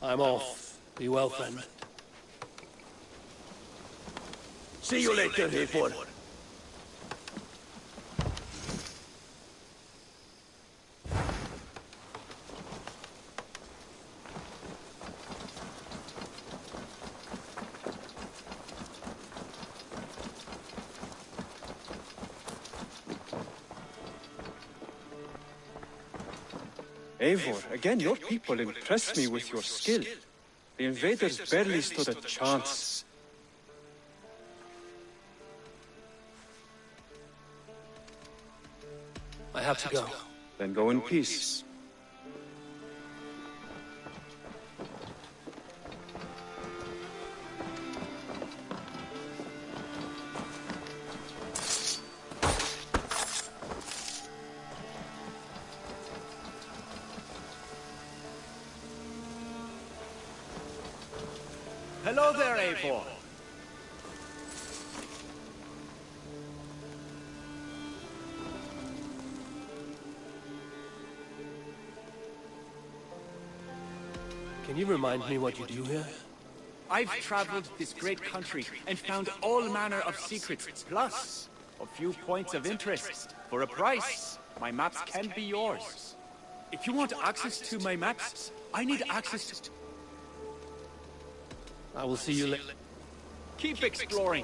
I'm off. Be well, friend. See you later, A4. Eivor, again, your people impress me with your skill. The invaders barely stood a chance. I have to go. Then go in peace. Hello there, A4. Can you remind me what you do here? I've traveled this great country and found all manner of secrets, plus a few points of interest. For a price, my maps can be yours. If you want access to my maps, I need access to... I will see you later. Keep exploring.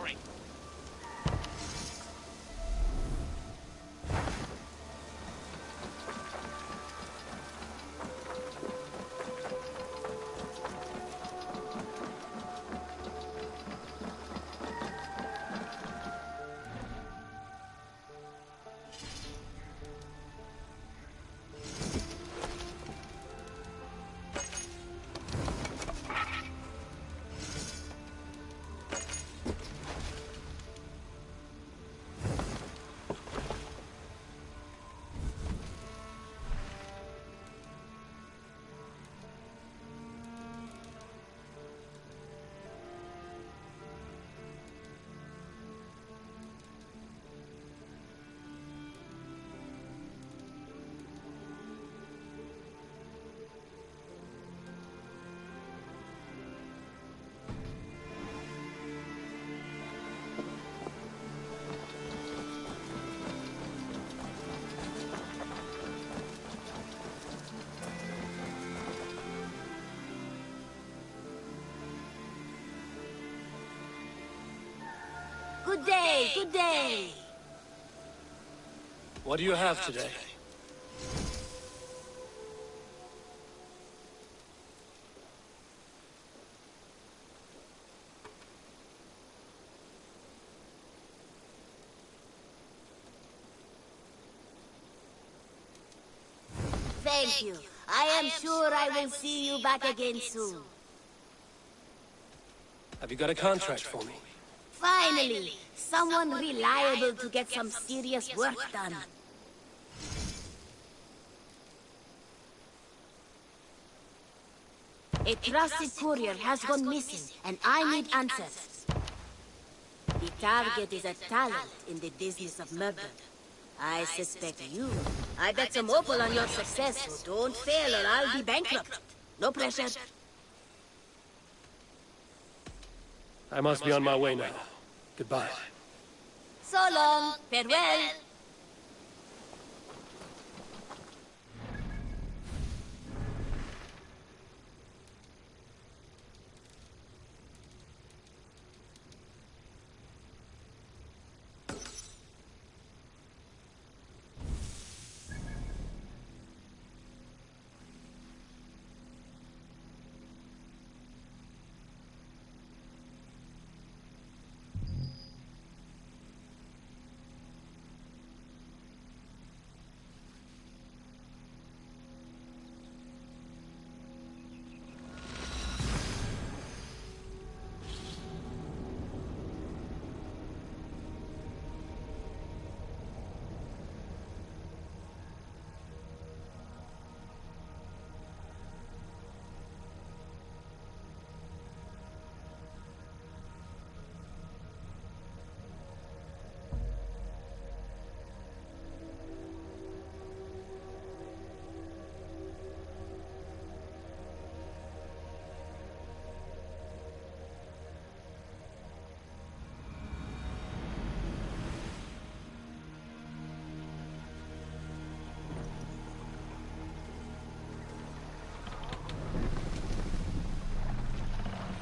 Good day, good day. What do you have today? Thank you. I am sure I will see you back again soon. Have you got a contract for me? Finally, someone reliable to get some serious work done. A trusted courier has gone missing, and I need answers. The target is a talent in the business of murder. I suspect you. I bet some opal on your success, so don't fail or I'll be bankrupt. No pressure. I must be on my way now. Goodbye. So long. Farewell.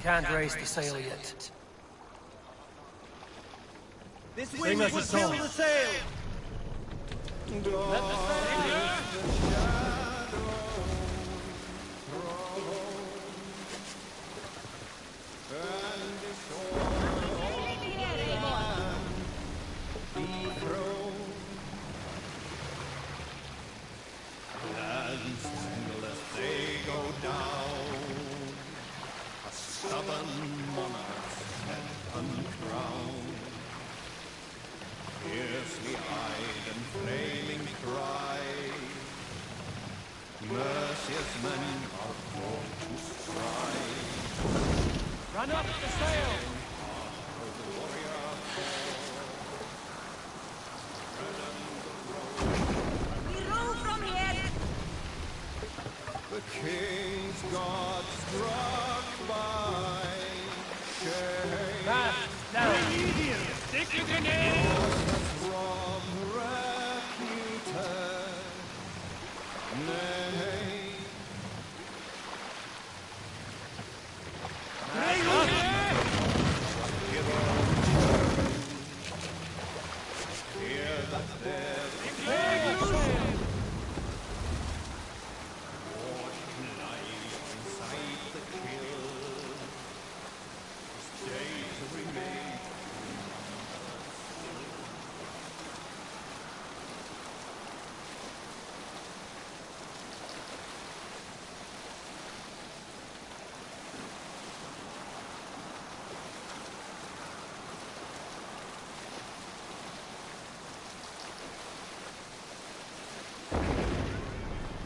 can't raise the sail yet. This wind will fill the sail! Run up the sail! We row from here! The king's God struck by shame Fast! Down! Stick your grenade! from reputed name. Hear that there lies inside the kill. Stay to remain.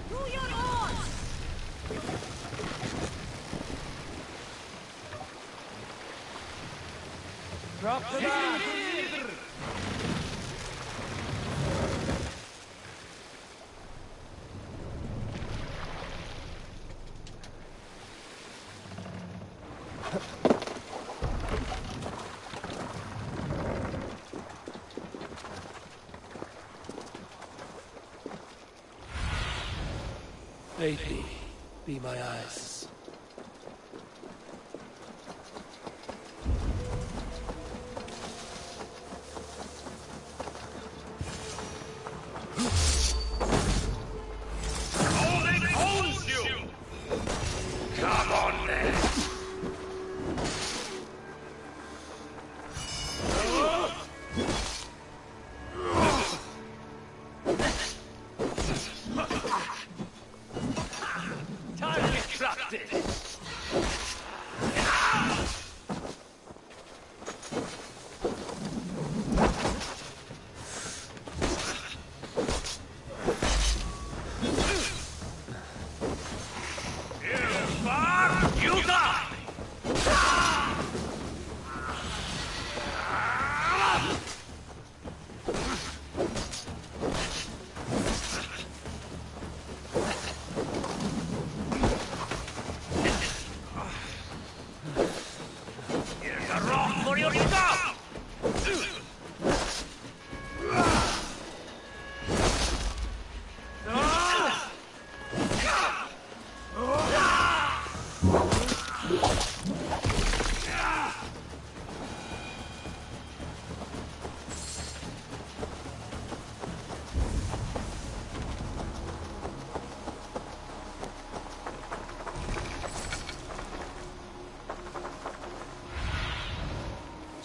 To your oars! Drop the bar! Aid me. Be my eyes.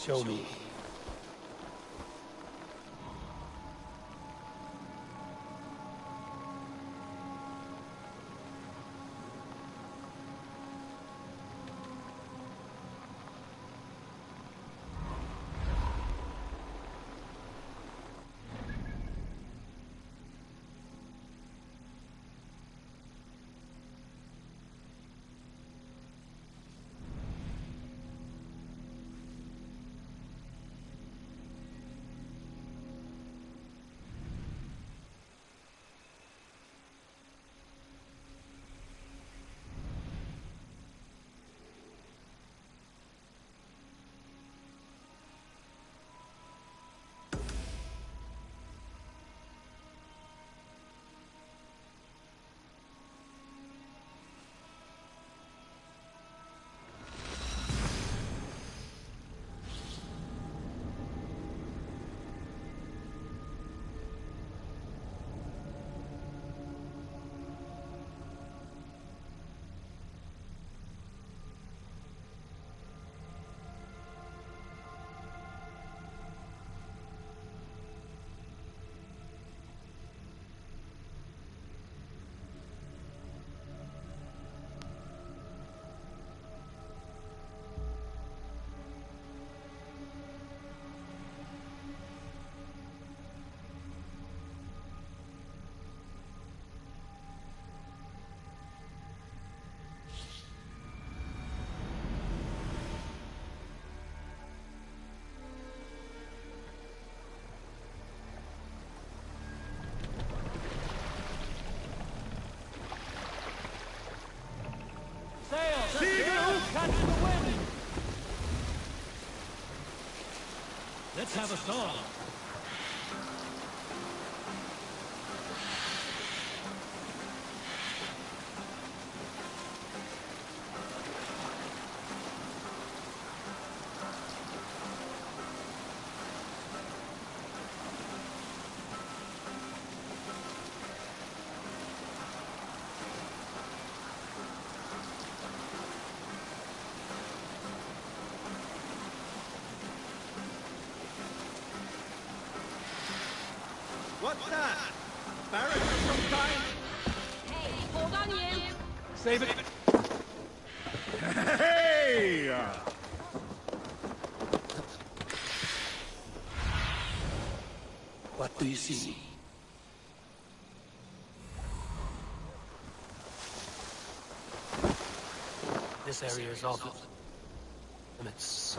Show me. Let's have a song. What's that? Barracks of some kind? Hey, hold on, you! Save it. Hey! What do you see? This area is off limits.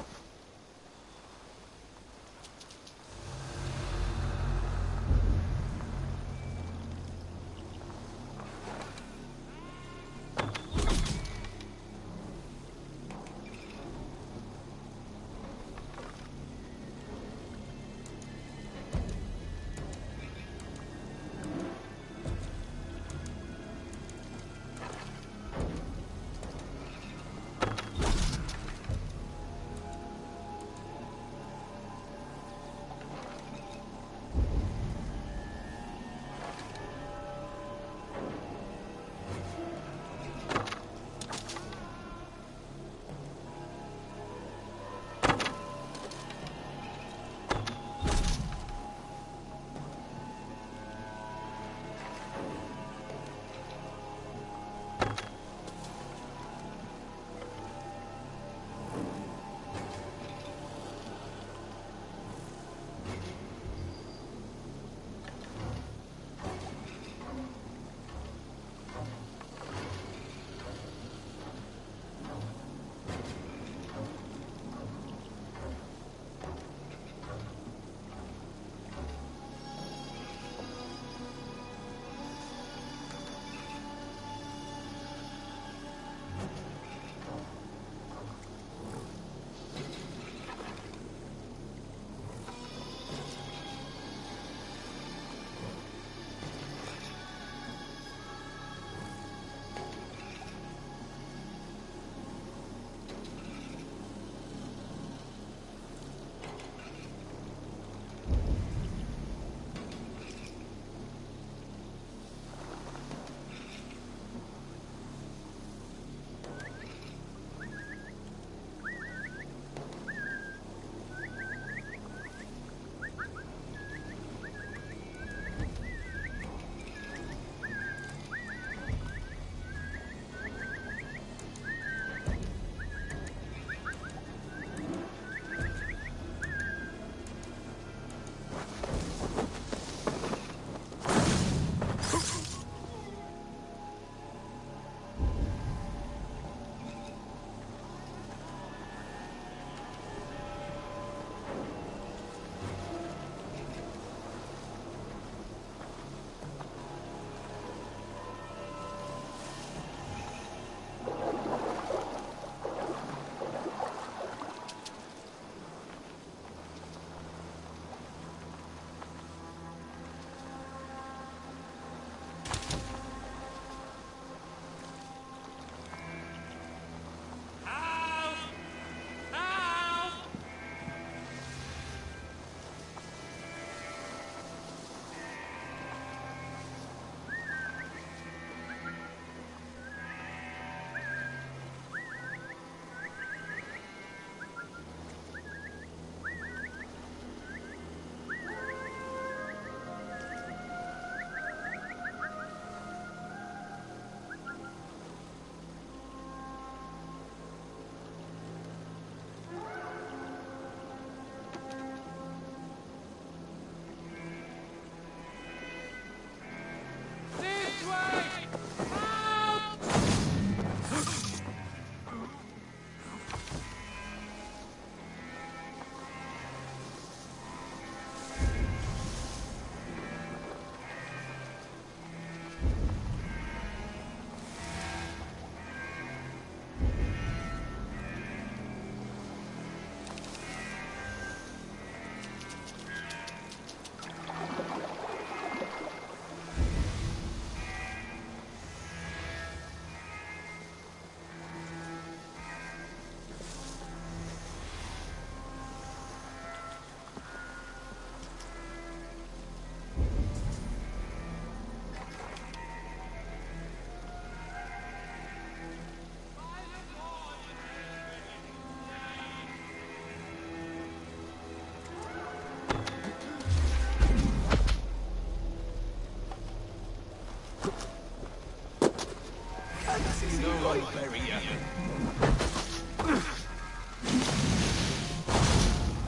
no one bury you.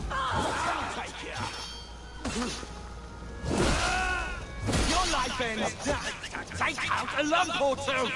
I'll take you. Your life ends. Take out a lump or two.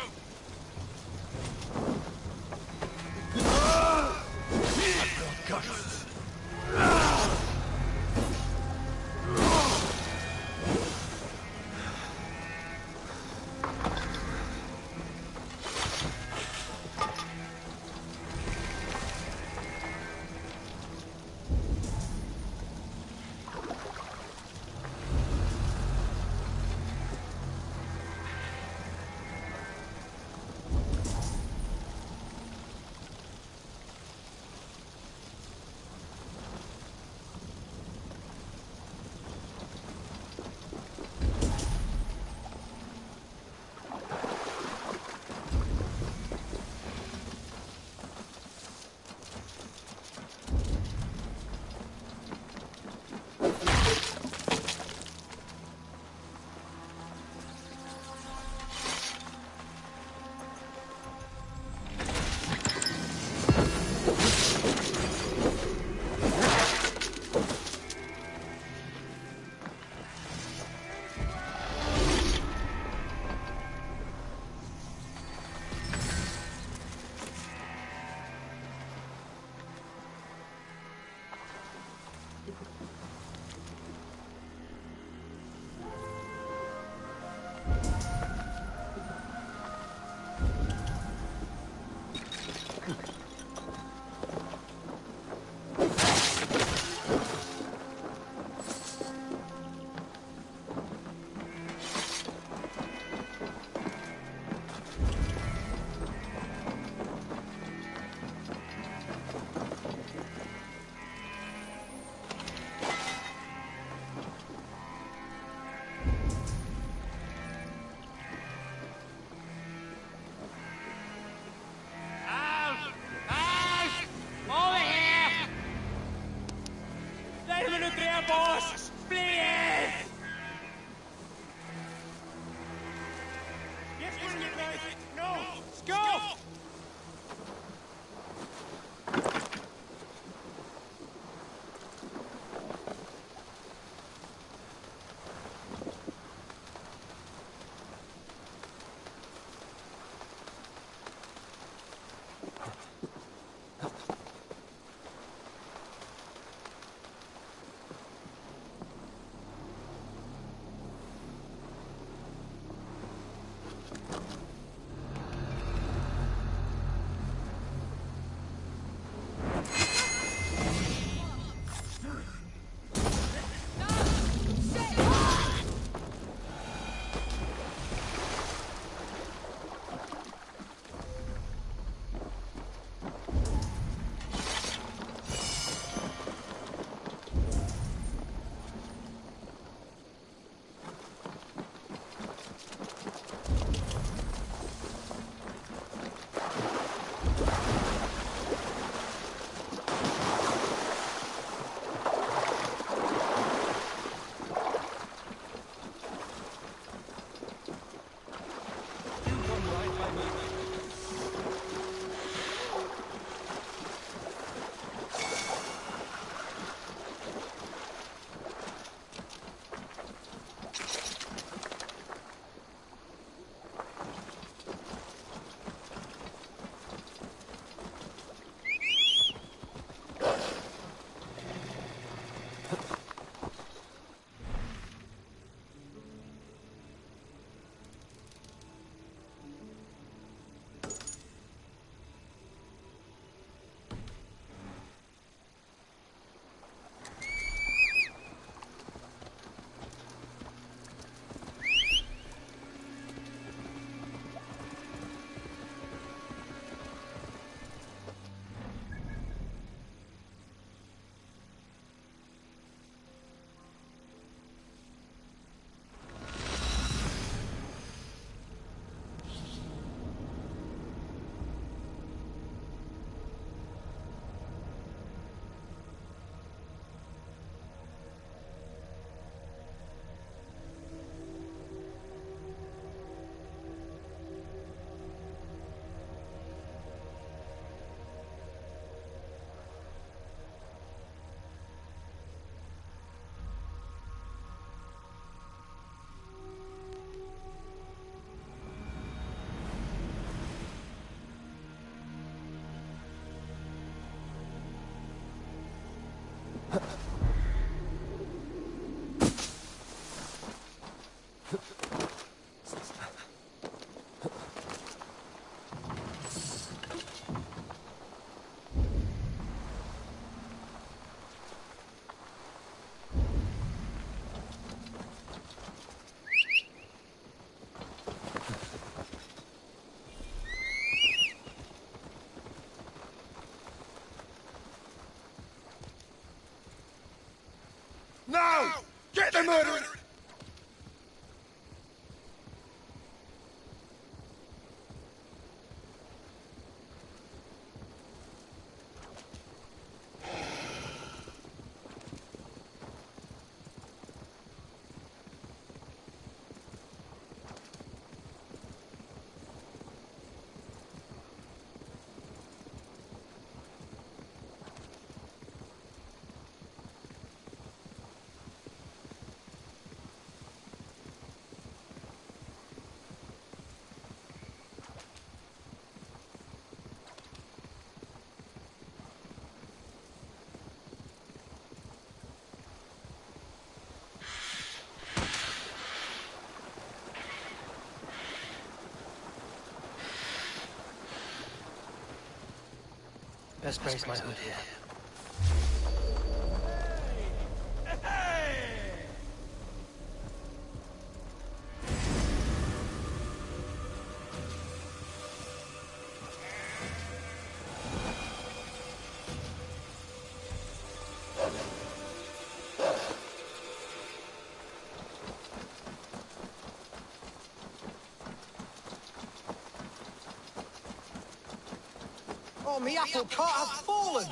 murderer! Best place my hood here. Oh, me apple cart has fallen!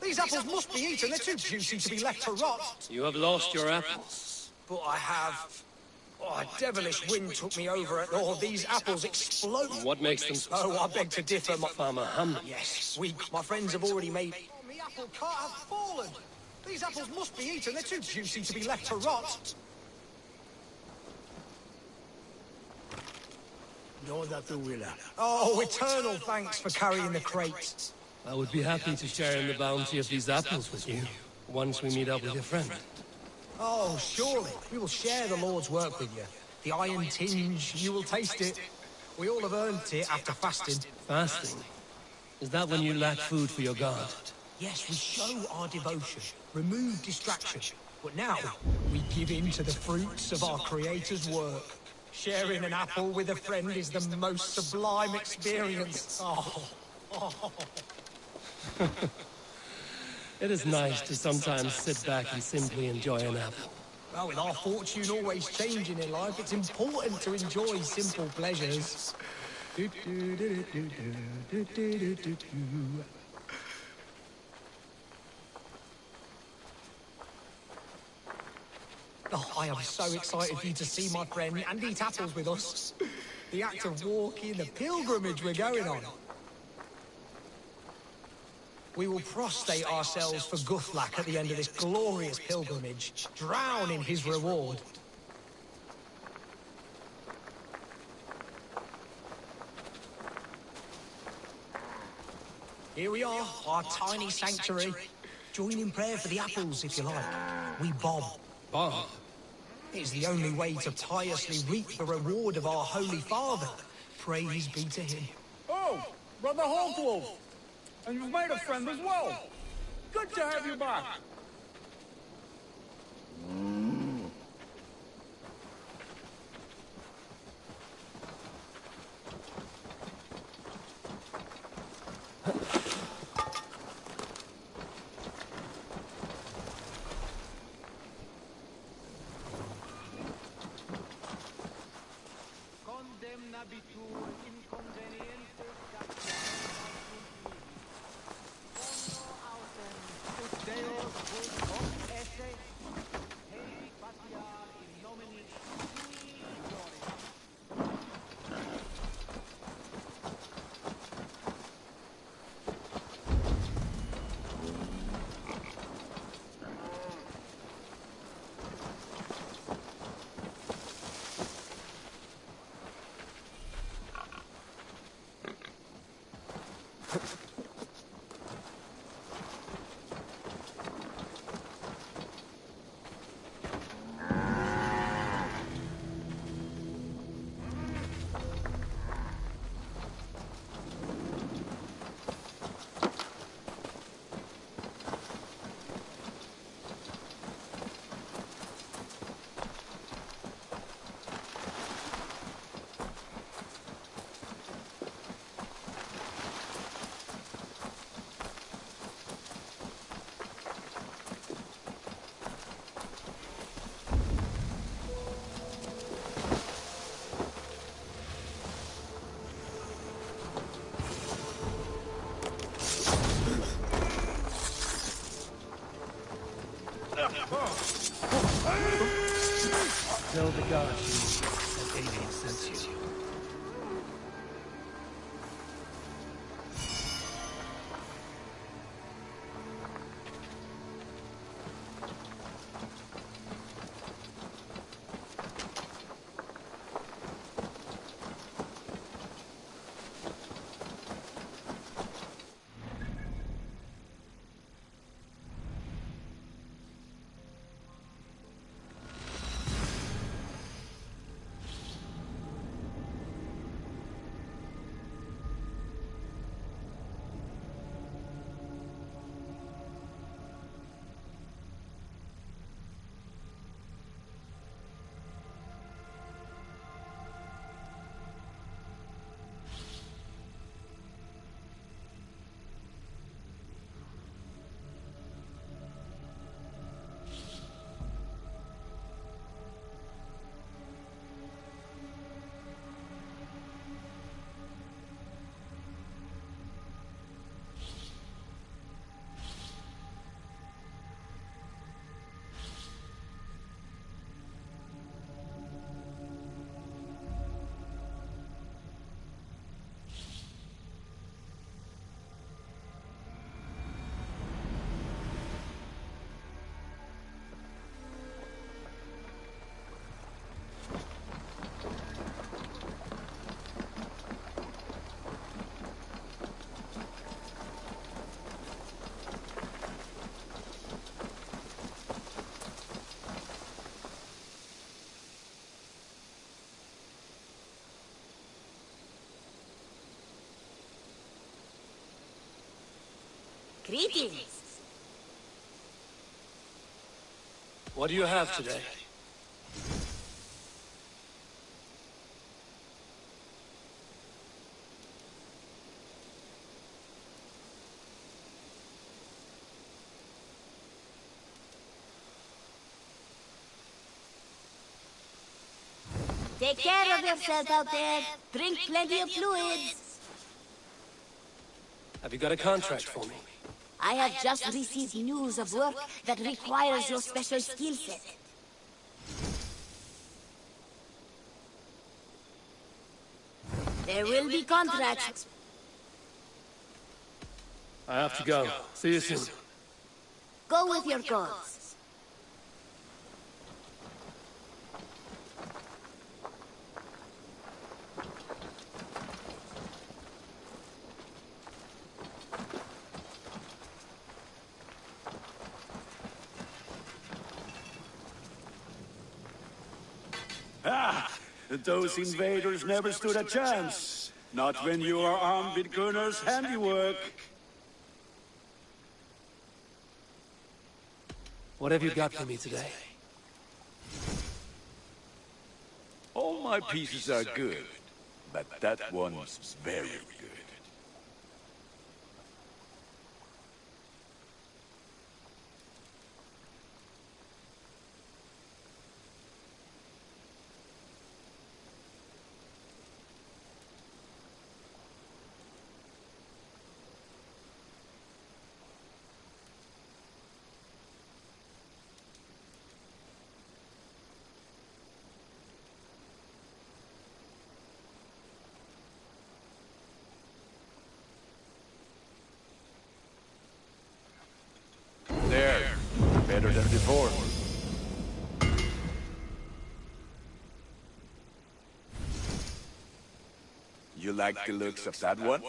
These apples must be eaten, they're too juicy to be left to rot. You have lost your apples. But I have... Oh, a devilish wind took me over and all these apples explode. What makes them so... Oh, I beg to differ, my... Farmer Hum. Yes, my friends have already made... Oh, me apple cart has fallen! These apples must be eaten, they're too juicy to be left to rot. You're that the wheeler. Oh, eternal thanks for carrying the crates. I would be happy to share in the bounty of these apples with you, once we meet up with your friend. Oh, surely. We will share the Lord's work with you. The iron tinge, you will taste it. We all have earned it after fasting. Fasting? Is that when you lack food for your god? Yes, we show our devotion, remove distraction. But now, we give in to the fruits of our Creator's work. Sharing an apple with a friend is the most sublime experience. Oh. It is nice to sometimes sit back and simply enjoy an apple. Well, with our fortune always changing in life, it's important to enjoy simple pleasures. Oh, I am so excited for you to see my friend and eat apples with us. The act of walking, the pilgrimage we're going on. We will prostrate ourselves for Guthlak at the end of this glorious pilgrimage, drown in his reward. Here we are, our tiny sanctuary. Join in prayer for the apples, if you like. We bomb. Bob. It's the only way to piously reap the reward of our Holy Father. Praise be to him. Oh, Brother Hawkwolf! And you've made a friend as well. Good to have you back. charge you that alien sent you. Greetings. What do you have today? Take care of yourself out there. Drink plenty of fluids. Have you got a contract for me? I have just received news of work that requires your special skill set. There will be contracts. I have to go. See you soon. Go with your gods. Those invaders never stood a chance. Not when you are armed with Gunnar's handiwork. What have you got for me today? All my pieces are good, but that one's very good. There, better than before. You like the looks of that one?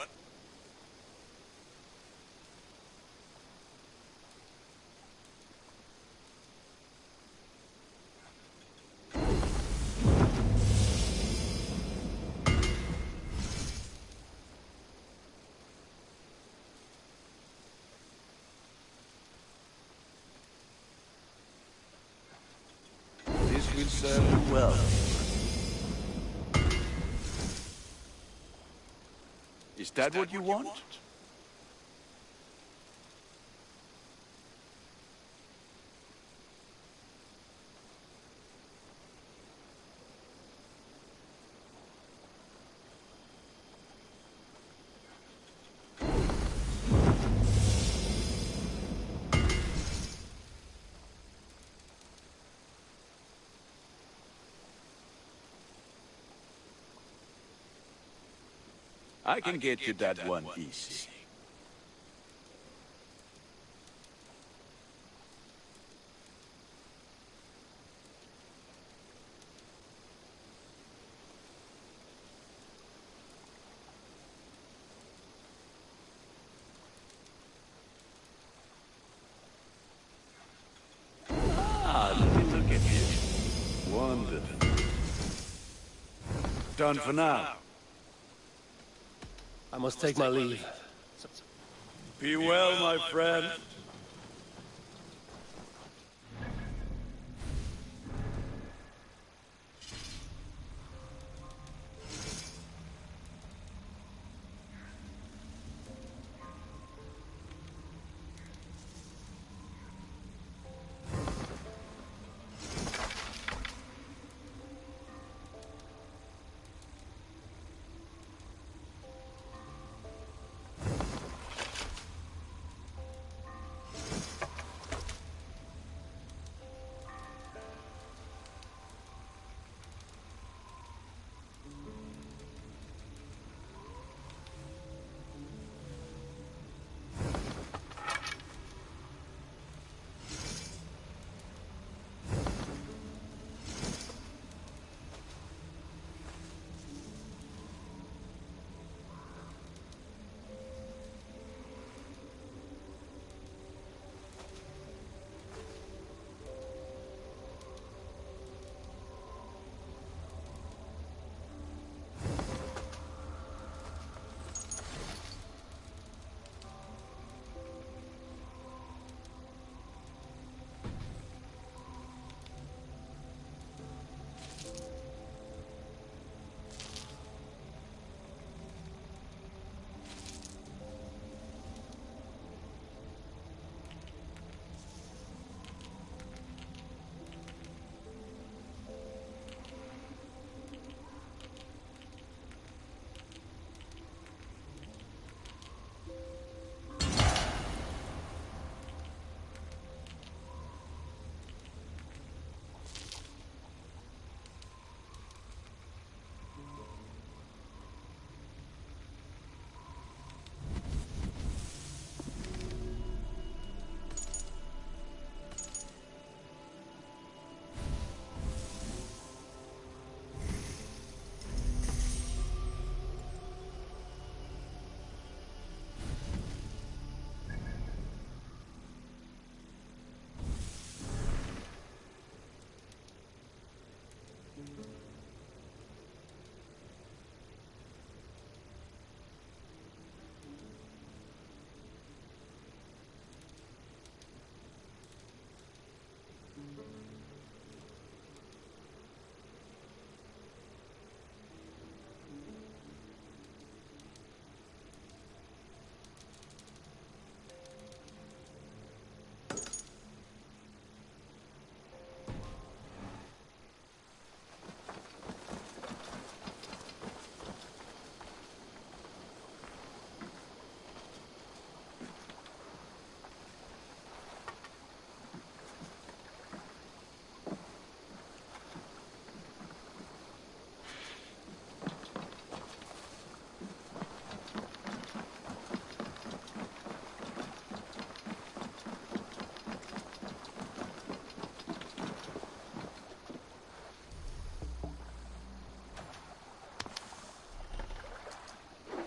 This will serve you well. Is that what you want? I can get you that one easy. Look at you. Wonderful. Done for now. I must take my leave. Be well, my friend.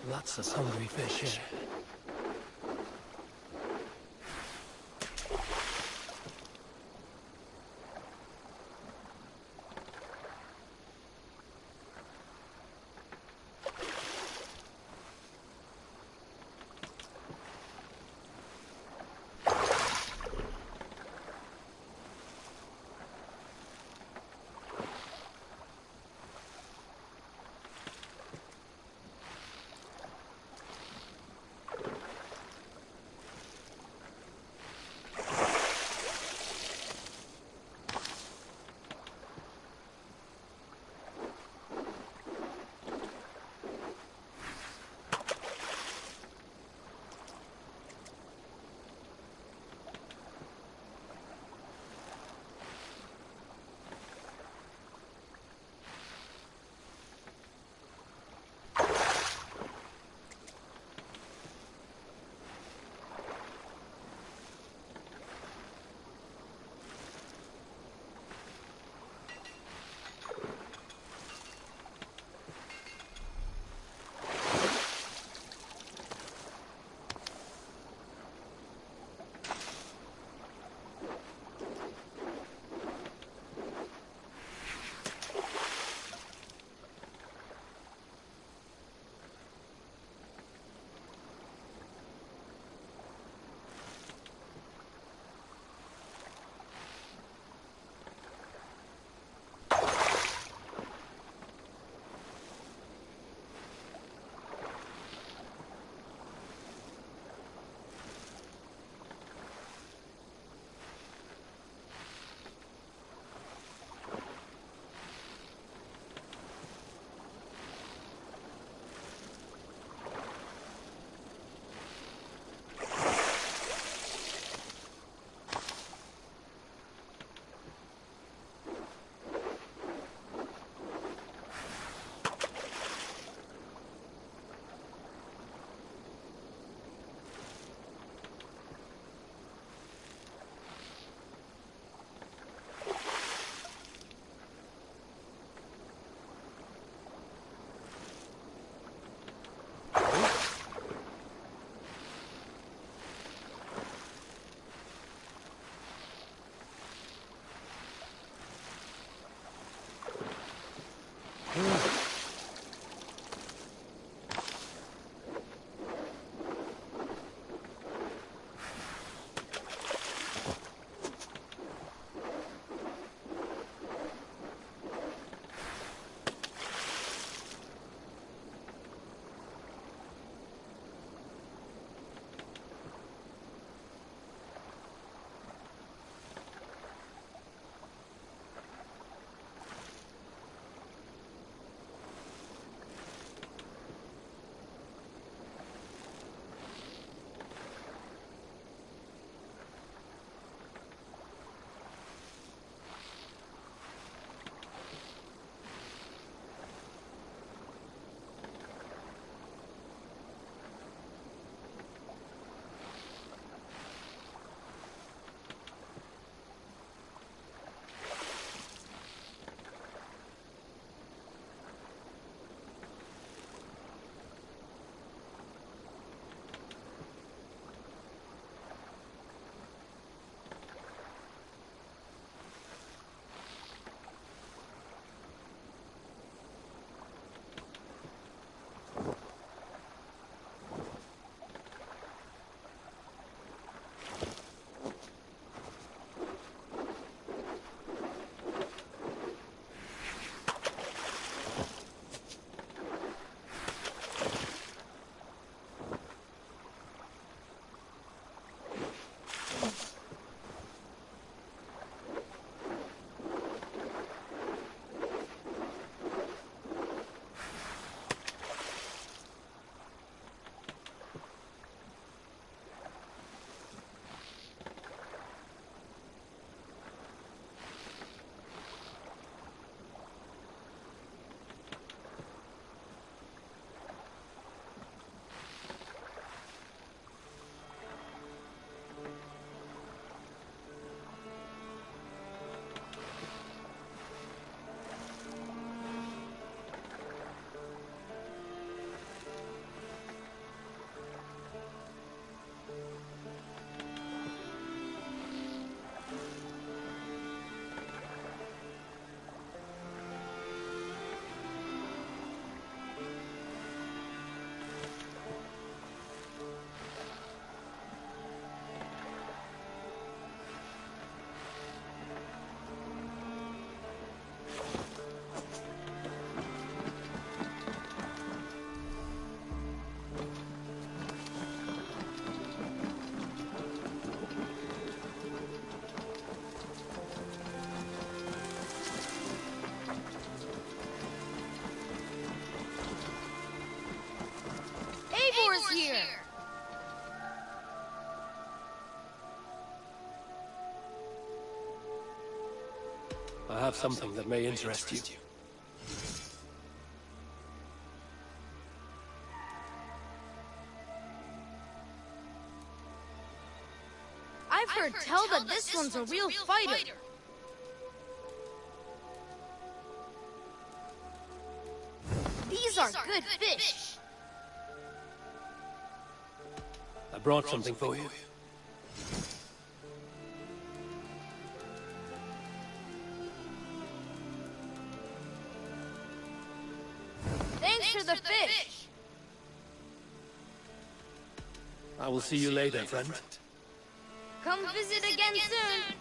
Lots of hungry fish here. here! I have something that may interest you. I've heard tell that this one's a real fighter. These are good fish. I brought something for you. Thanks for the fish. I will see you later, friend. Come visit again soon.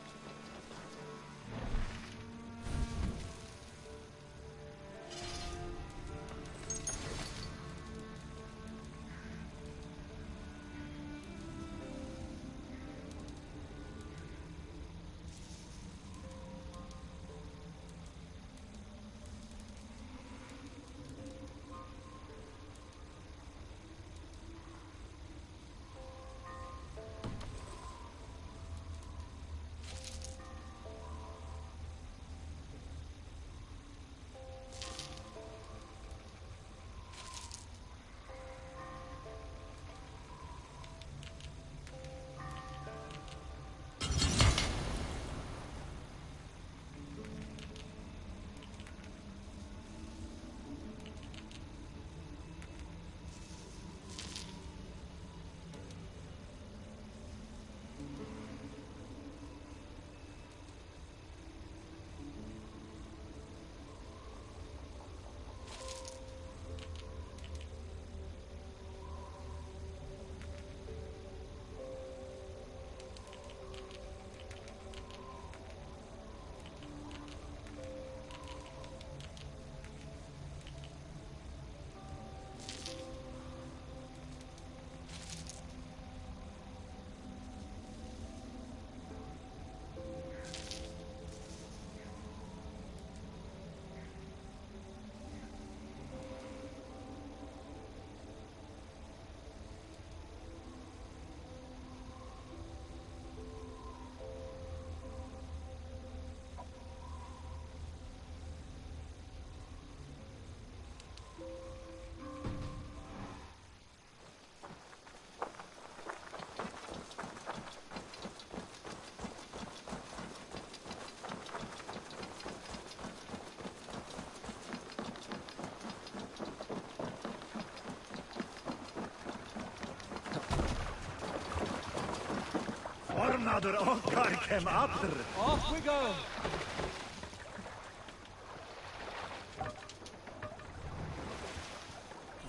Another Onkar came after. Off we go!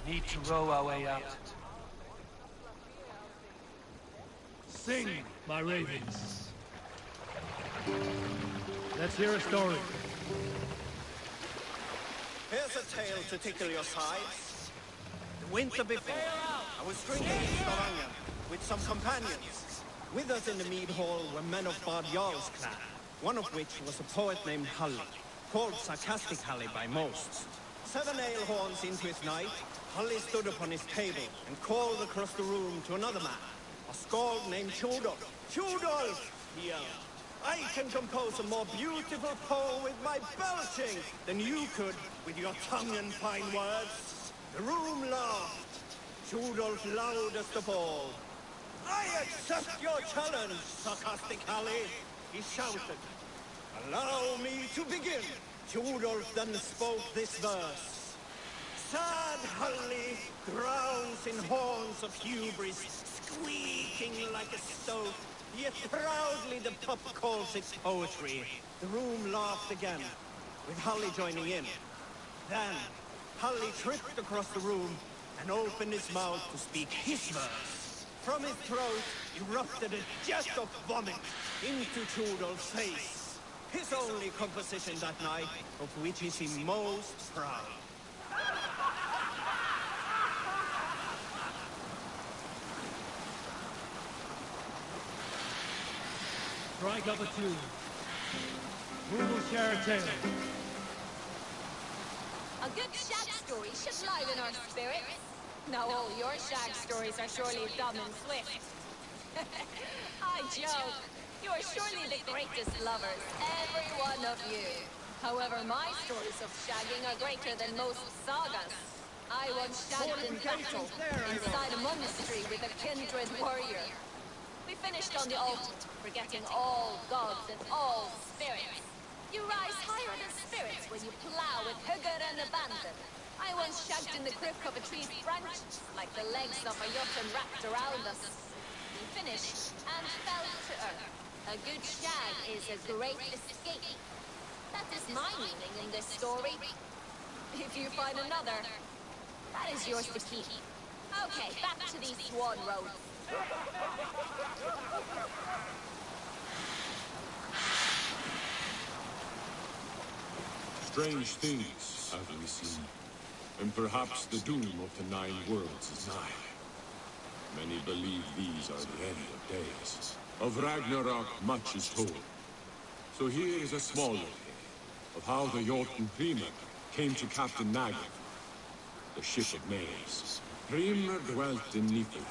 Need to row our way out. Sing, my ravens. Let's hear a story. Here's a tale to tickle your sides. The winter before, I was drinking in Stavanger with some companions. With us in the mead hall were men of Bard Jarl's clan, one of which was a poet named Halli, called Sarcastic Halli by most. 7 ale horns into his night, Halli stood upon his table and called across the room to another man, a skald named Tjodolf. Tjodolf, he yelled, I can compose a more beautiful poem with my belching than you could with your tongue and fine words. The room laughed. Tjodolf loudest of all. I accept your challenge, Sarcastic Halli, he shouted. Allow me to begin. Tjodolf then spoke this verse. Sad Halli drowns in horns of hubris, squeaking like a stoat, yet proudly the pup calls it poetry. The room laughed again, with Halli joining in. Then, Halli tripped across the room and opened his mouth to speak his verse. From his throat erupted a jet of vomit into Tjodolf's face. His only composition that night, of which is he most proud. Strike up a tune. Who will share a tale? A good shag story should liven our spirits. Now all your shag stories are surely dumb and swift. I joke. You are surely the greatest lovers, every one of you. However, my stories of shagging are greater than most sagas. I once shagged in battle inside a monastery with a kindred warrior. We finished on the altar, forgetting all gods and all spirits. You rise higher than spirits when you plow with hugger and abandon. I once shagged in the grip of a tree's branch, like the legs of a jotun wrapped around us. We finished and fell to earth. A good shag is a great escape. That is my meaning in this story. If you find another, that is yours to keep. Okay, back to these swan roads. Strange things have we seen, and perhaps the doom of the 9 worlds is nigh. Many believe these are the end of days. Of Ragnarok, much is told. So here is a small tale of how the Jotun Hrimr came to Captain Naga, the ship of maize. Hrimr dwelt in Niflheim.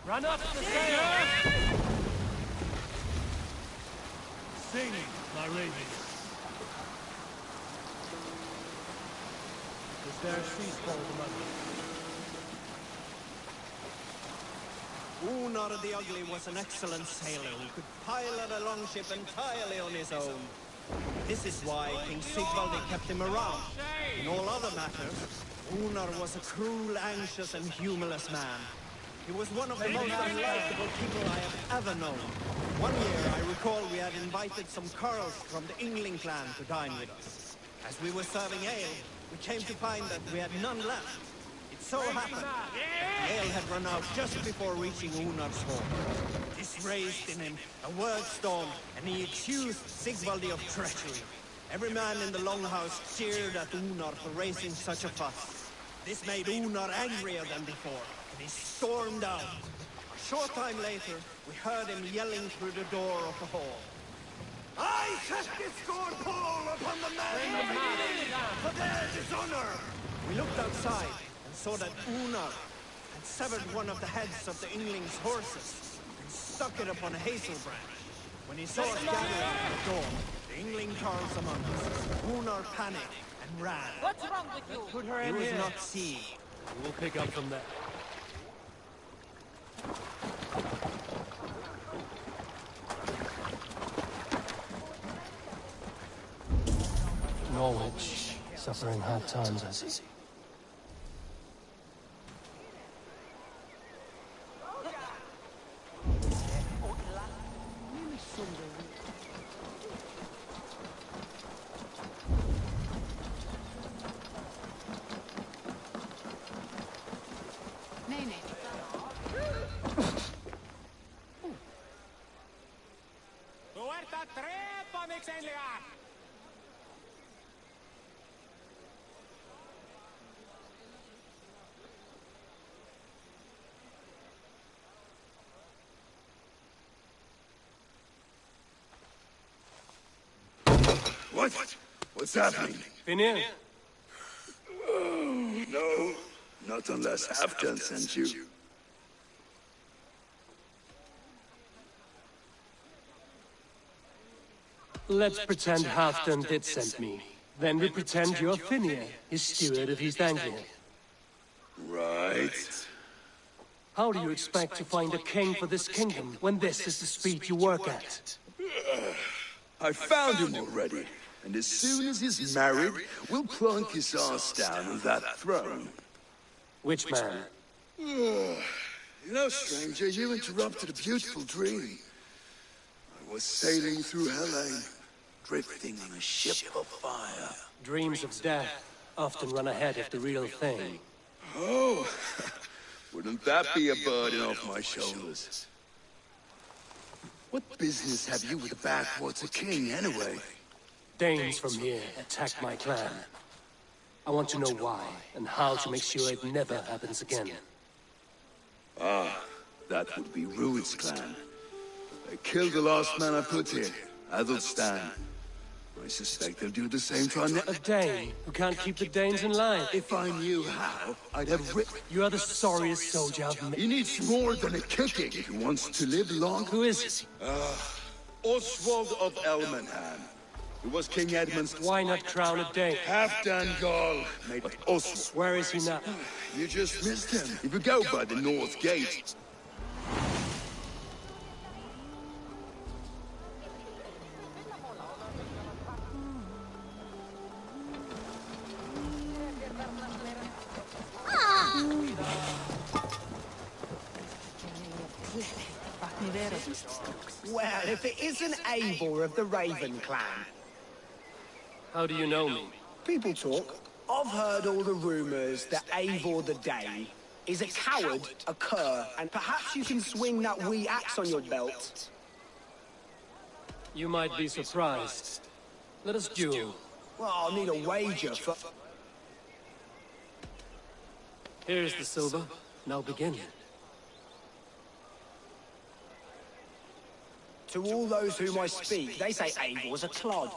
Run up the stairs! Sing, my ravens. Is there a sheepfold among you? Unar the Ugly was an excellent sailor who could pilot a longship entirely on his own. This is why King Sigvaldi kept him around. In all other matters, Unar was a cruel, anxious, and humorless man. He was one of the most unlikable people I have ever known. One year, I recall we had invited some Carls from the Yngling clan to dine with us. As we were serving ale, we came to find that we had none left. It so happened that the ale had run out just before reaching Unar's home. This raised in him a word storm, and he accused Sigvaldi of treachery. Every man in the longhouse cheered at Unar for raising such a fuss. This made Unar angrier than before, and he stormed out. A short time later, we heard him yelling through the door of the hall. I set this scorn pole upon the man for their dishonor! We looked outside and saw that Unar had severed one of the heads of the Yngling's horses and stuck it upon a hazel branch. When he saw us gathering at the door, the Yngling Carls among us, Unar panicked and ran. What's wrong with you? Put her in He was here. not seen. We'll pick up from there. Norwich, suffering hard times, I see. What? What's happening? Finir? No, not unless Halfdan sent you. Let's pretend Halfdan did send me. Then we pretend you're Finir, his steward of East Anglia. Right. How do you expect to find a king for this kingdom when this is the speed you work at? I found him already, and as soon as he's married, we'll plunk his ass down on that throne. Which man? You know, stranger, you interrupted a beautiful dream. I was sailing through Helene, drifting on a ship of fire. Dreams of death often run ahead of the real thing. Oh, wouldn't that be a burden off my shoulders? What business have you with the backwater king, anyway? Danes from here attacked my clan. I want to know why, and how to make sure it never happens again. Ah, that would be Rued's clan. They killed the last man I put here, Adelstan. I suspect they'll do the same to our A Dane who can't keep the Danes in line. If I knew how, I'd have ripped... You are the sorriest soldier I've met. He needs more than a kicking if he wants to live long. Who is it? Oswald of Elmenham. He was King Edmund's... Why not crown a Dane? Halfdan Gall. But Oswald... Where is he now? You just missed him. If you go by the North Gate... Well, if it isn't Eivor of the Raven clan. How do you know me? People talk. I've heard all the rumors that Eivor the Dane is a coward, a cur, and perhaps you can swing that wee axe on your belt. You might be surprised. Let us duel. Well, I'll need a wager for... Here's the silver. Now begin. To all those whom I speak, they say Eivor's a clod.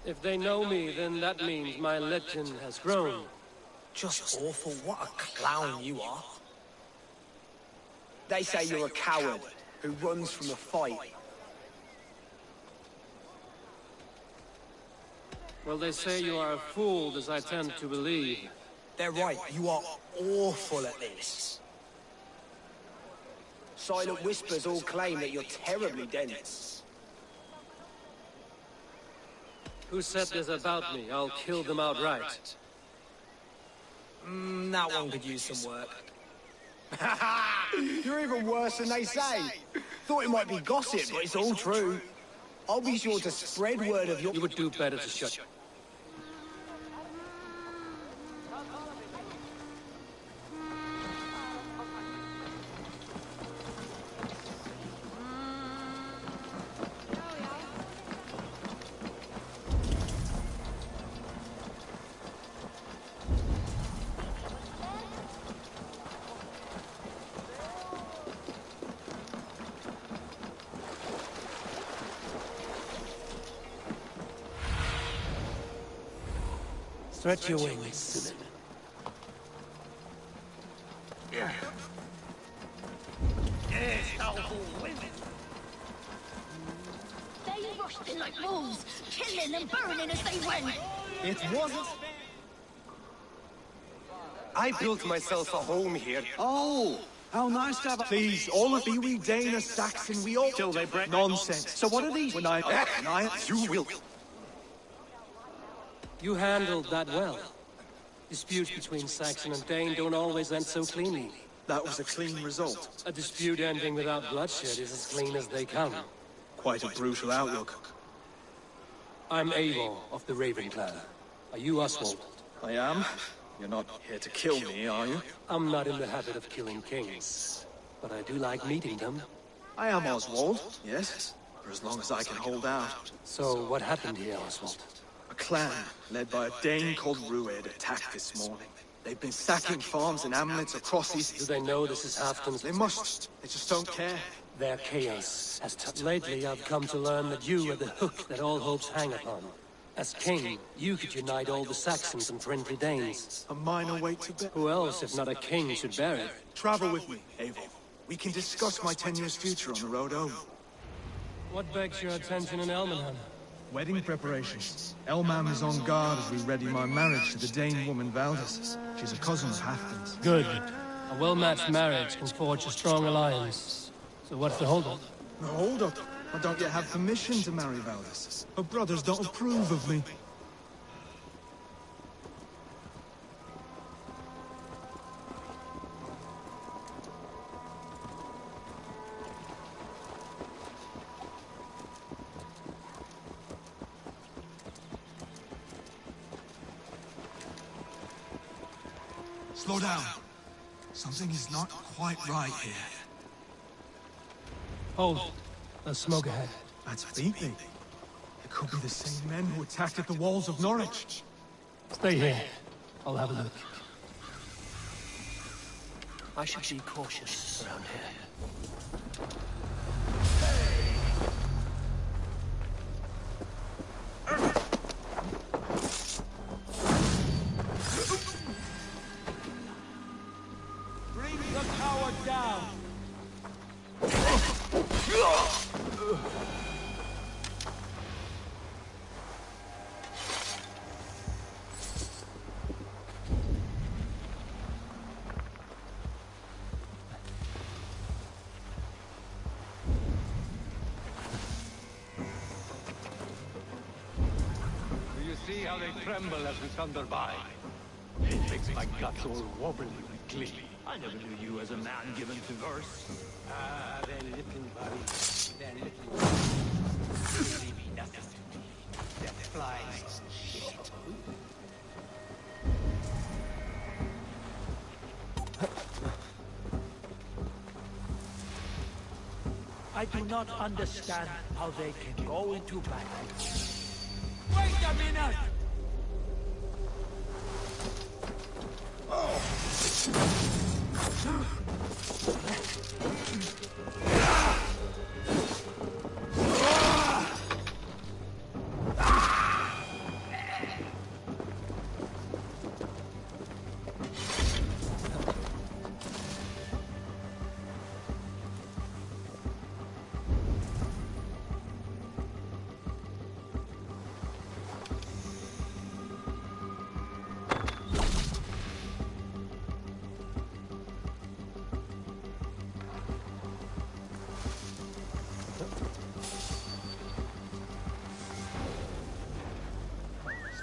If they know me, then that means my legend has grown. Just awful, what a clown you are. They say you're a coward who runs from a fight. Well, they say you are a fool, as I tend to believe. They're right, you are awful at this. Silent whispers all claim that you're terribly dense. Who said this about me? I'll kill them outright. That one could use some work. You're even worse than they say. Thought it might be gossip, but it's all true. I'll be sure to spread word of your... You would do better to shut your... Stretch your wings, Cinnamon. They rushed in like wolves, killing and burning as they went. It wasn't... I built myself a home here. Oh, how nice to have a... Please, all of you, we Dane, a Saxon, we all... Till they break nonsense. So what are these? When I... you will... You handled that well. Disputes between Saxon and Dane don't always end so cleanly. That was a clean result. A dispute ending without bloodshed is as clean as they come. Quite a brutal outlook. I'm Eivor of the Raven clan. Are you Oswald? I am. You're not here to kill me, are you? I'm not in the habit of killing kings, but I do like meeting them. I am Oswald, yes, for as long as I can hold out. So what happened here, Oswald? A clan, led by a Dane called Rued, attacked this morning. They've been sacking farms and hamlets across East... Do they know this is Halfdan's... They must. They just don't care. Their chaos has lately I've come to learn that you are the hook that all hopes hang upon. As king, you could unite all the Saxons and friendly Danes. A minor weight to bear. Who else, if not a king, should bear it? Travel with me, Eivor. We can discuss my 10 years' future on the road home. What begs your attention in Elmenham? Wedding preparations. Elman is on guard as we ready my marriage to the Dane woman Valdis. She's a cousin of Halfdan's. Good. A well-matched marriage can forge a strong alliance. So what's the holdup? No, hold up. I don't yet have permission to marry Valdis. Her brothers don't approve of me. Slow down. Something is not quite right here. Hold. There's smoke ahead. That's Beatty. It could be the same men who attacked at the walls of Norwich. Stay here. I'll have a look. I should be cautious around here. Bring the tower down! Do you see how they tremble as we thunder by? It makes my guts all wobbly and glee. I never knew you as a man given to verse. Ah, they're little buddies. They're little. Really mean nothing to me. They're flies. Shit. I do not understand how they can go into battle. Wait a minute!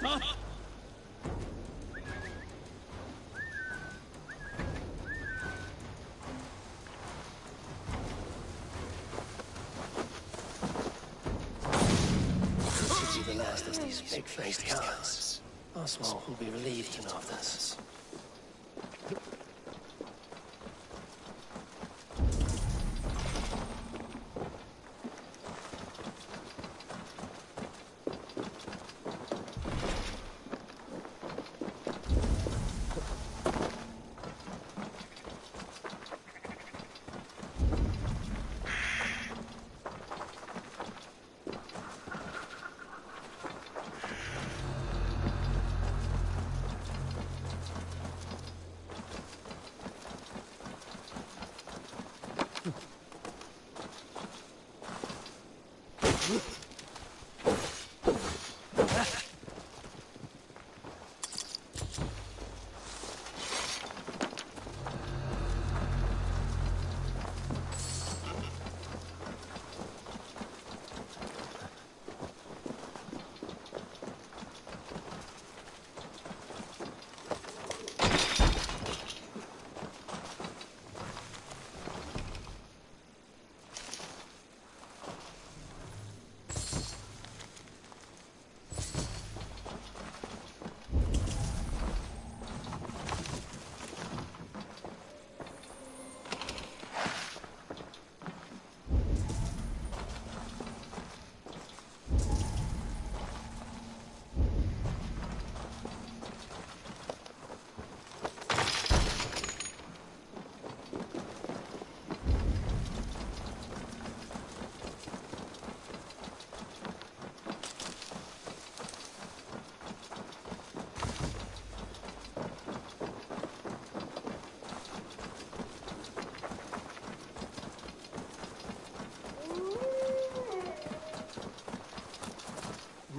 Stop! This should be the last of these big-faced cowards. Oswald will be relieved to know of this.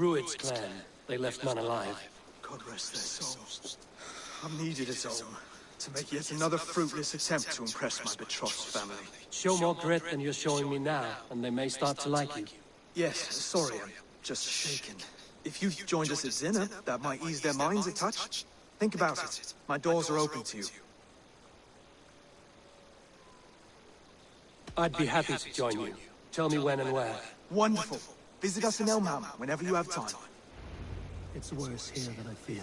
Druid's clan. They left none alive. God rest their souls. I'm needed as home to make yet another fruitless attempt to impress my betrothed family. Show more grit than you're showing me now, and they may start to like you. Yes, sorry, I'm just shaken. If you joined us at dinner, that might ease their minds a touch. Think about it. My doors are open to you. I'd be happy to join you. Tell me when and where. Wonderful. Visit us in Elmham whenever you have time. It's worse here than I feared.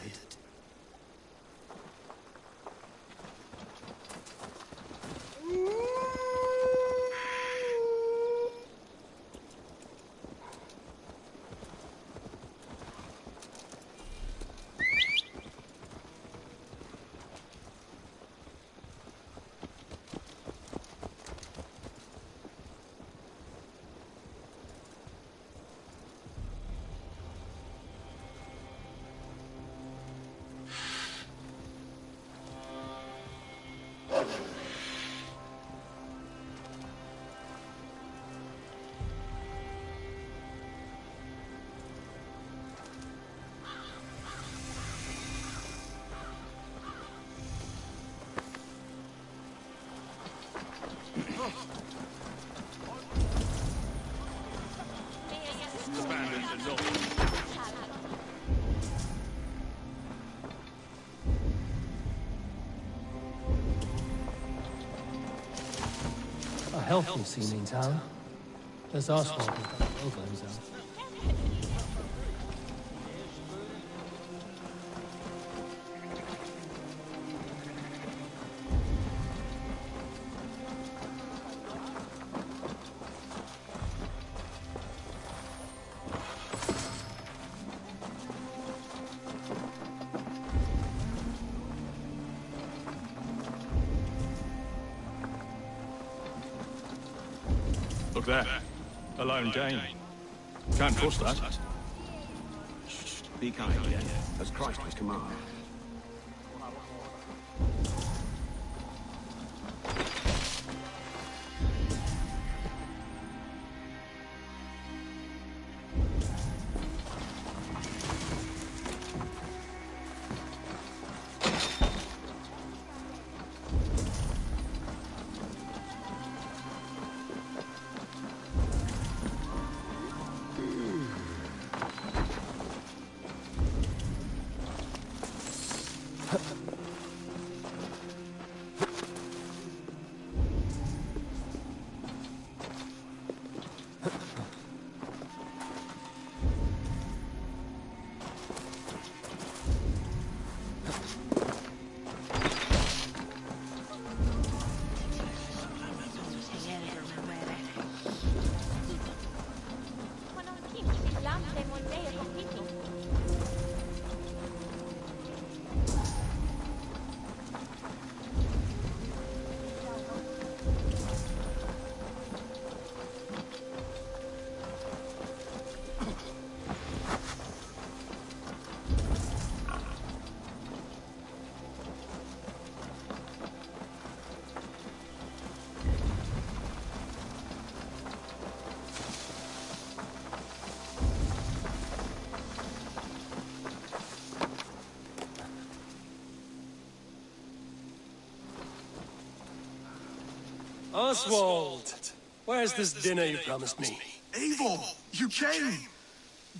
A healthy seeming town. This Oswald has got over himself. Look there. A lone Dane. Can't trust that. Shh. Be kind, yeah? As Christ was commanded. Oswald! Where's this dinner you promised me? Eivor, you came!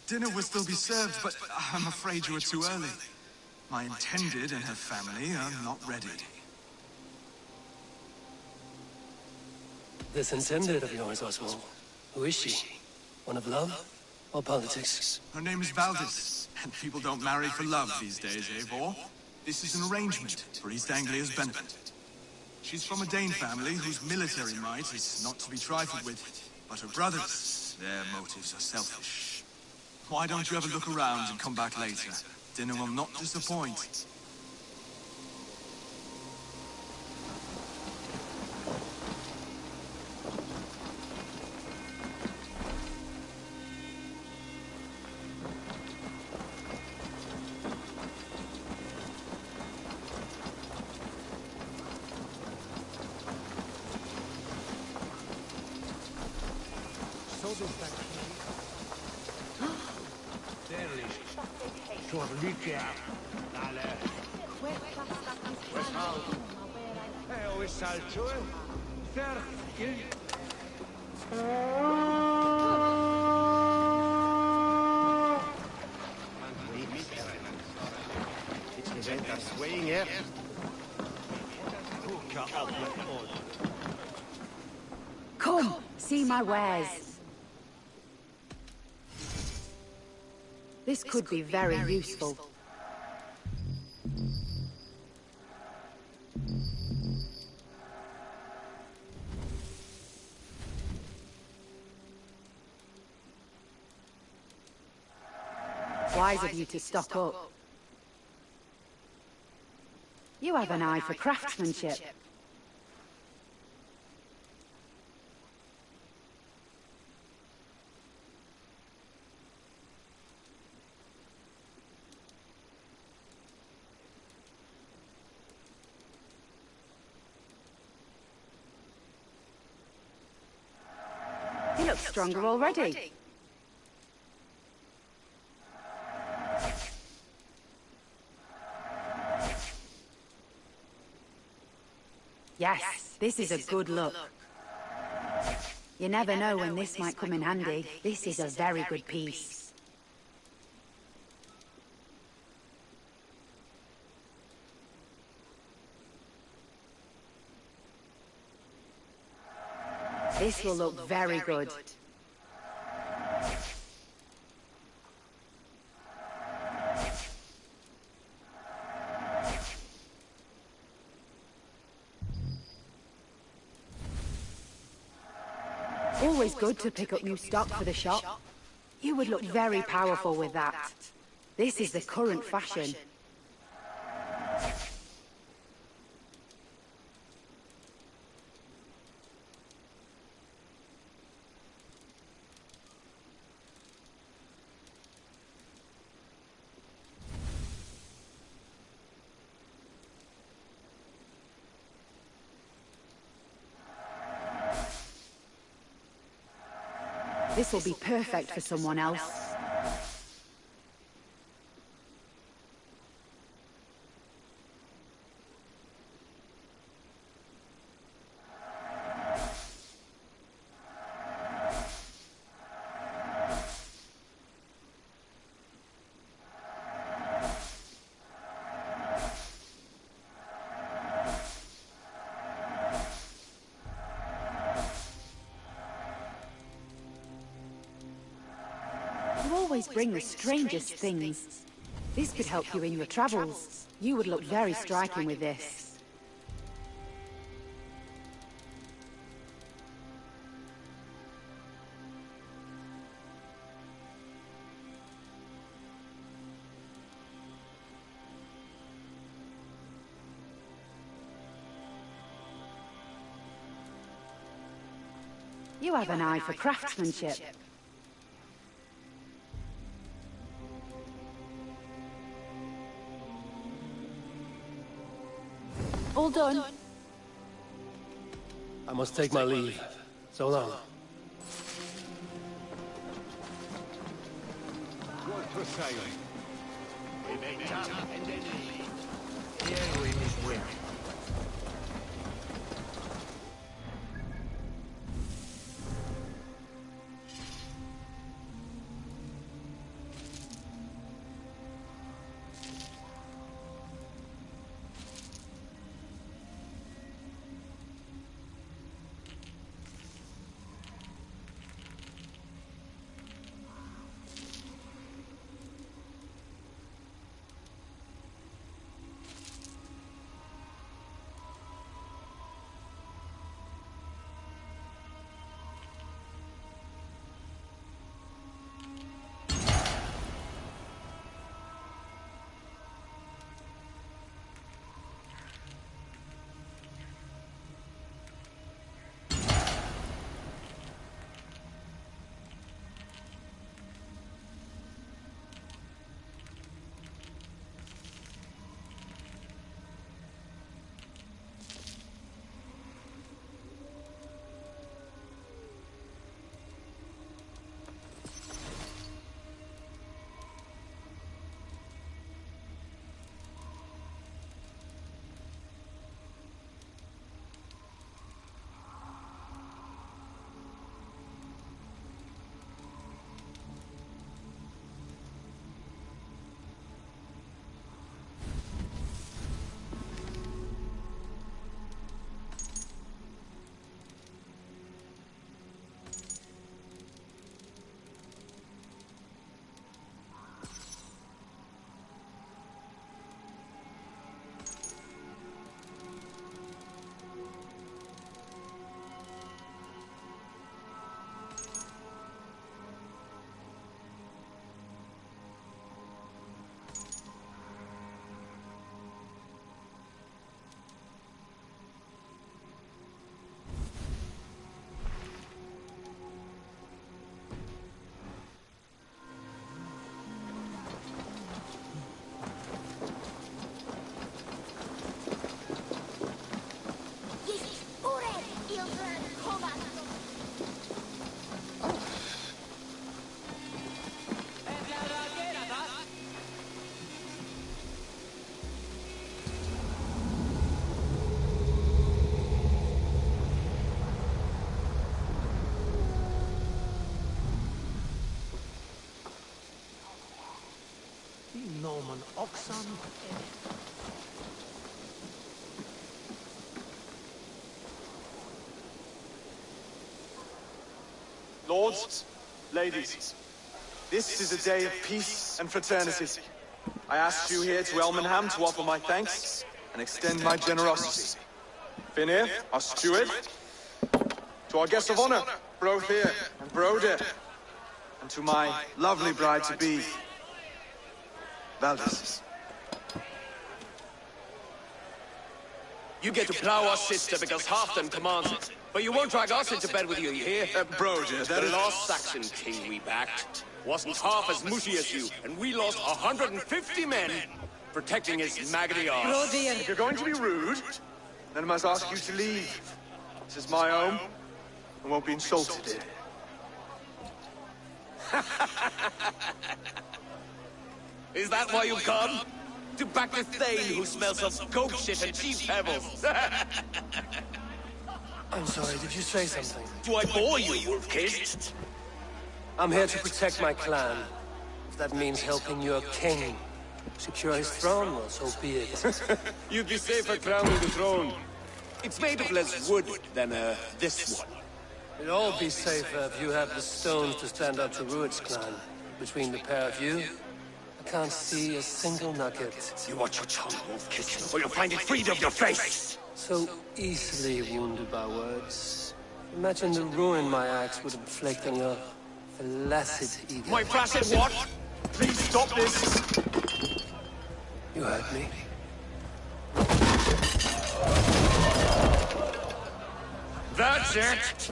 Dinner will still be served, but I'm afraid you were too early. My intended and her family are not ready. This intended of yours, Oswald. Who is she? One of love or politics? Her name is Valdis, and people don't marry for love these days, Eivor. This is an arrangement for East Anglia's benefit. She's from a Dane family whose military might is not to be trifled with, but her brothers, their motives are selfish. Why don't you ever look around and come back later? Dinner will not disappoint. Come, see my wares. This could be very useful. Wise of you to stock up. You have an eye for craftsmanship. You look stronger already. Yes, this is a good look. You never know when this might come in handy. This is a very good piece. This will look very good. Always good to pick up new stock for the shop. You would look very powerful with that. This is the current fashion. This will be perfect for someone else. You always bring the strangest things. This could help you in your travels. You would look very striking with this. You have an eye for craftsmanship. All done. I must take my leave. So long. Good for sailing. We make up and then leave. Here we meet women. Norman Oxon. Lords, ladies, this is a day of peace and fraternity. I asked you here to Elmenham to offer my thanks and extend my generosity. Finir, our steward, to our guests of honor, Brothir and Broder, and to my lovely bride-to-be, Valdis. You get to plow our sister because Halfdan commands it. But you won't drag us into bed with you, you hear? Broder, the last Saxon king we backed wasn't half as mushy as you, and we lost 150 men protecting his maggoty arse. If you're going to be rude, then I must ask you to leave. This is my home. I won't be insulted here. Is that why you come? To back the Thane who smells of goat shit and cheap pebbles? I'm sorry, did you say something? Do I bore you, wolf-kissed? I'm here to protect my clan. If that means helping your king secure his throne, well, so be it. You'd be safer crowning the throne. It's made of less wood than, this one. It'd all be safer if you had the stones to stand up to Rued's clan. Between the pair of you, I can't see a single nugget. You watch your tongue, wolf-kissed, or you'll find it freed of your face! So easily wounded by words. Imagine the ruin my axe would inflict on your flaccid ego. My flaccid what? Please stop this! You heard me. That's it!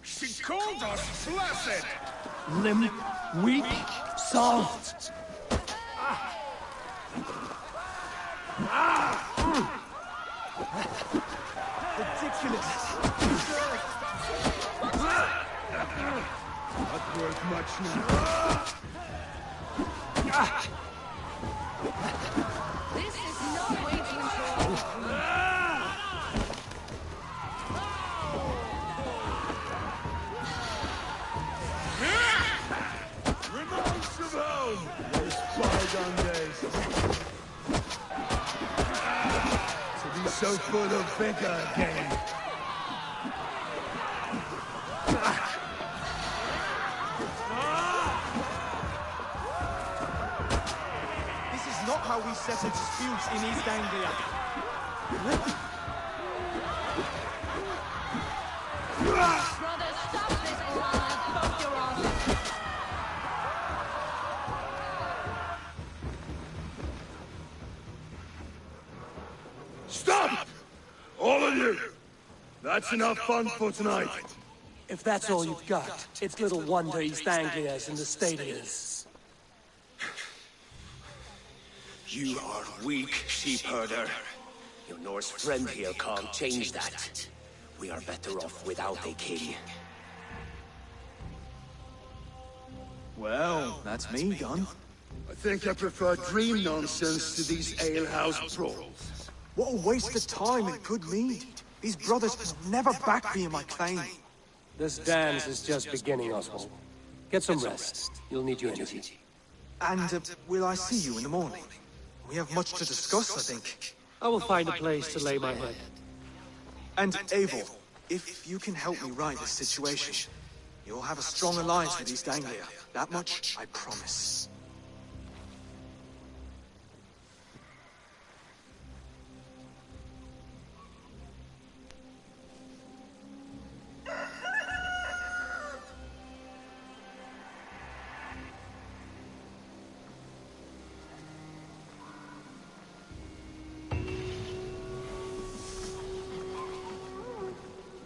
She called us blessed! Limp, weak, soft. Ridiculous! Not worth much now. This is no waiting for. Remains of home! Those bygone days. To be so full of vigor again. This is not how we settle disputes in East Anglia. Brother, stop this or I'll poke your ass. Stop! All of you! That's enough fun for tonight. If that's all you've got, it's little wonder East Anglia's in the state it is. You are weak, sheep herder. Your Norse friend here can't change that. We are better off without a king. Well, that's me done. I think I prefer dream nonsense to these alehouse brawls. What a waste of time and good mead. These brothers will never back me in my claim. This dance is just beginning, Oswald. Get some rest. You'll need your energy. And will I see you in the morning? We have much to discuss, I think. I will find a place to lay my head. And Eivor, if you can help me right this situation, you'll have a strong alliance with East Anglia. That much, I promise.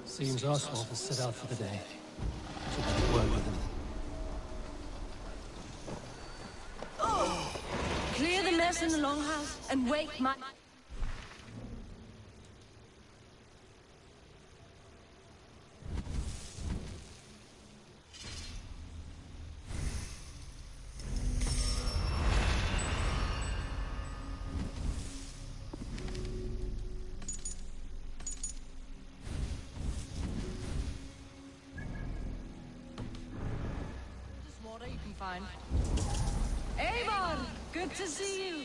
Seems Oswald has set out for the day. Should have a word with him. Clear the mess in the longhouse and wake my... fine. Avon! Good to see you!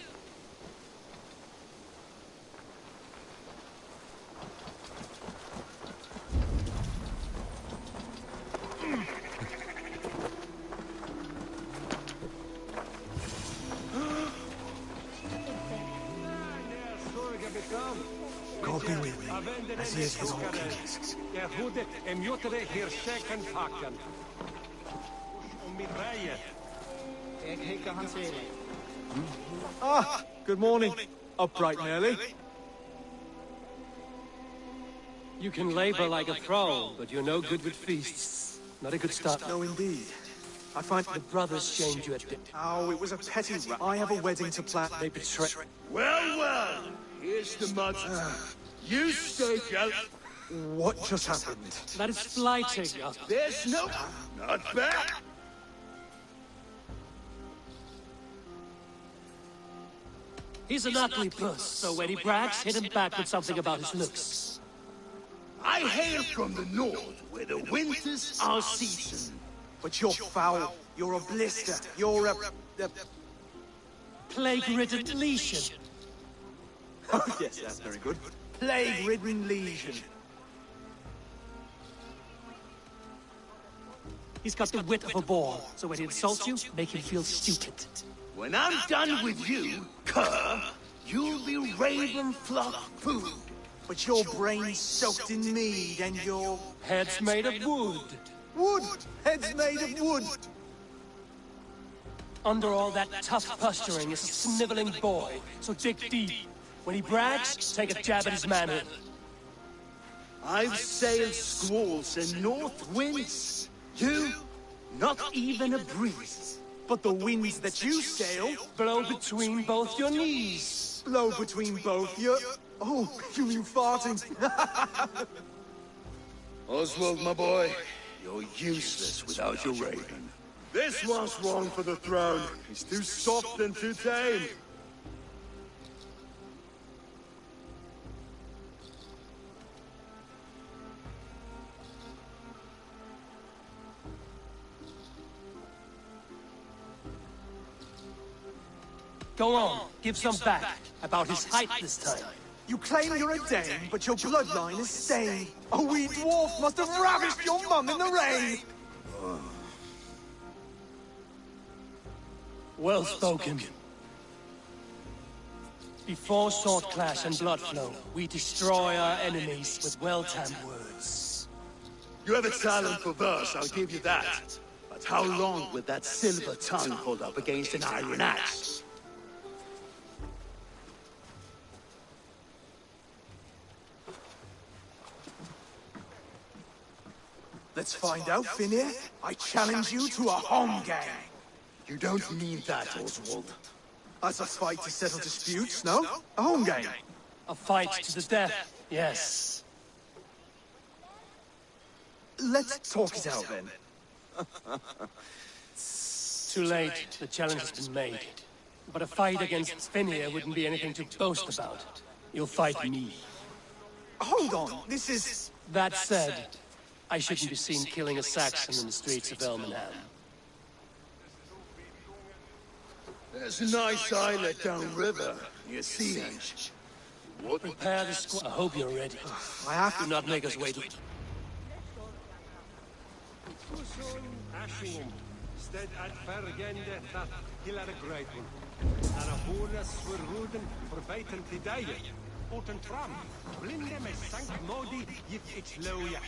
God be with me, as he is with all kings. Ah, good morning. Up bright and early. You can labor like a thrall, but you're no good with feasts. Not a good start. No, indeed. I find the brothers shamed you at dinner. Oh, it was a petty I have a wedding to plan. They betray. Well, well. Here's the mud. You stake out. What just happened? That is flighting. There's no... Not bad. He's an ugly puss, so when he brags, hit him back with something about his looks. I hail from the north, where the winters are season. But you're foul. You're a blister. You're a plague-ridden lesion. Oh, yes, that's very good. Plague-ridden lesion. He's got the wit of a boar, so when he insults you, make him feel stupid. When I'm done with you, cur, you'll be raven flock food. But your brain's soaked in mead and your... Head's made of wood. Wood! Head's made of wood! Under all that tough posturing is a sniveling boy, so dig deep. When he brags, take a jab at his manhood. I've sailed squalls and north winds. You, not even a breeze. But the winds that you sail... Blow between both your knees. Blow between both your... Oh, you mean farting? Oswald, my boy, you're useless without your raven. This one's wrong for the throne. He's too soft and too tame. Go on, give some back. About his height this time. You claim you're a Dane, but your bloodline is stained. A wee dwarf must have ravished your mum in the rain! Well spoken. Before sword clash and blood flow, we destroy our enemies with well-timed words. You have a talent for verse, I'll give you that. But how long will that silver tongue hold up against an iron axe? Let's find out, Finnear. I challenge you to a home game. You don't mean that, Oswald. As a fight to settle disputes, no? A home game. A fight to the death, yes. Let's talk it out, then. Too late. The challenge has been made. But a fight against Finnear wouldn't be anything to boast about. You'll fight me. Hold on, this is... That said, I shouldn't be seen killing a Saxon in the streets of Elmenham. There's a nice islet downriver, near Sea Edge. Prepare the squad. I hope you're ready. I have to... Do not make us wait. Stead at Fergende that Hillar Greitun. And a bonus for Ruden for Baitan Tidaya. Oten Tram. Blinde me sank Modi, yif it's low ya.